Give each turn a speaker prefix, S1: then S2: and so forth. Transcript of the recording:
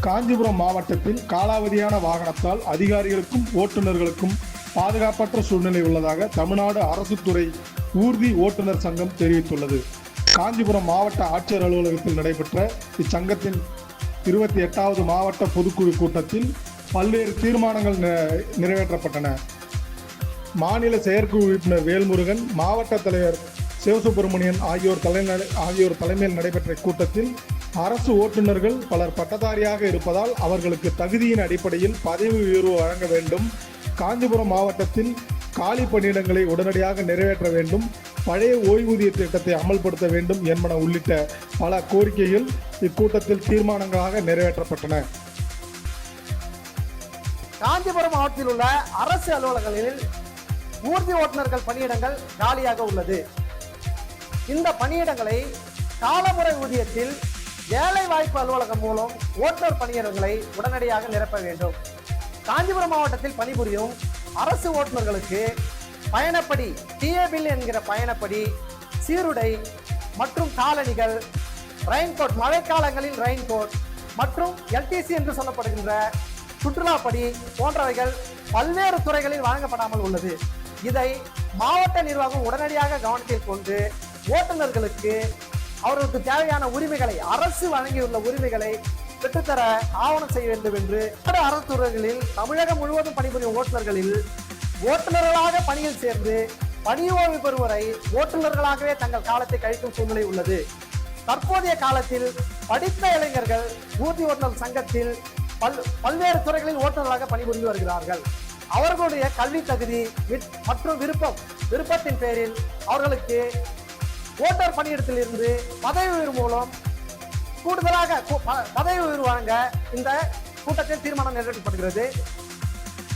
S1: காஞ்சிபுரம் மாவட்டத்தில் காலாவதியான வாகனத்தால் அதிகாரிகளுக்கும் ஓட்டுநர்களுக்கும் பாதுகாப்பற்ற சூழ்நிலை உள்ளதாக தமிழ்நாடு அரசு துறை ஊர்தி ஓட்டுநர் சங்கம் தெரிவித்துள்ளது. காஞ்சிபுரம் மாவட்ட ஆட்சியர் அலுவலகத்தில் நடைபெற்ற இச்சங்கத்தின் 28வது மாவட்ட பொதுக்குழு கூட்டத்தில் பல்வேறு தீர்மானங்கள் நிறைவேற்றப்பட்டன. மாநில செயற்குழு உறுப்பினர் வேல்முருகன், மாவட்ட தலைவர் சிவசுப்பிரமணியன் ஆகியோர் தலைமையில் நடைபெற்ற கூட்டத்தில் அரசு ஓட்டுநர்கள் பலர் பட்டதாரியாக இருப்பதால் அவர்களுக்கு தகுதியின் அடிப்படையில் பதவி உயர்வு வழங்க வேண்டும், காஞ்சிபுரம் மாவட்டத்தில் காலி பணியிடங்களை உடனடியாக நிறைவேற்ற வேண்டும், பழைய ஓய்வூதிய திட்டத்தை அமல்படுத்த வேண்டும் என்பன உள்ளிட்ட பல கோரிக்கைகள் இக்கூட்டத்தில் தீர்மானங்களாக நிறைவேற்றப்பட்டன.
S2: காஞ்சிபுரம் மாவட்டத்தில் உள்ள அரசு அலுவலகங்களில் ஊர்தி ஓட்டுநர்கள் பணியிடங்கள் காலியாக உள்ளது. இந்த பணியிடங்களை காலமுறை ஊதியத்தில் வேலை வாய்ப்பு அலுவலகம் மூலம் ஓட்டுநர் பணியிடங்களை உடனடியாக நிரப்ப வேண்டும். காஞ்சிபுரம் மாவட்டத்தில் பணிபுரியும் அரசு ஓட்டுநர்களுக்கு பயணப்படி டிஏபில் என்கிற பயணப்படி, சீருடை மற்றும் காலணிகள், ரெயின்கோட், மழைக்காலங்களில் ரெயின்கோட் மற்றும் எல்டிசி என்று சொல்லப்படுகின்ற சுற்றுலாப்படி போன்றவைகள் பல்வேறு துறைகளில் வழங்கப்படாமல் உள்ளது. இதை மாவட்ட நிர்வாகம் உடனடியாக கவனத்தில் கொண்டு ஓட்டுநர்களுக்கு அவர்களுக்கு தேவையான உரிமைகளை, அரசு வழங்கியுள்ள உரிமைகளை பெற்றுத்தர ஆவணம் செய்ய வேண்டும் என்று அரசு துறைகளில் தமிழகம் முழுவதும் பணிபுரியும் ஓட்டுநர்களில் ஓட்டுநர்களாக பணியில் சேர்ந்து பணி ஓய்வு பெறும் வரை ஓட்டுநர்களாகவே தங்கள் காலத்தை கழிக்கும் சூழ்நிலை உள்ளது. தற்போதைய காலத்தில் படித்த இளைஞர்கள் ஊர்தி ஓட்டுநர் சங்கத்தில் பல்வேறு துறைகளில் ஓட்டுநர்களாக பணிபுரிந்து வருகிறார்கள். அவர்களுடைய கல்வி தகுதி மற்றும் விருப்பத்தின் பேரில் அவர்களுக்கு ஓட்டுநர் பணியிடத்தில் இருந்து பதவி உயர்வு மூலம் கூடுதலாக பதவி உயர்வு வழங்க இந்த கூட்டத்தில் தீர்மானம் நிறைவேற்றப்படுகிறது.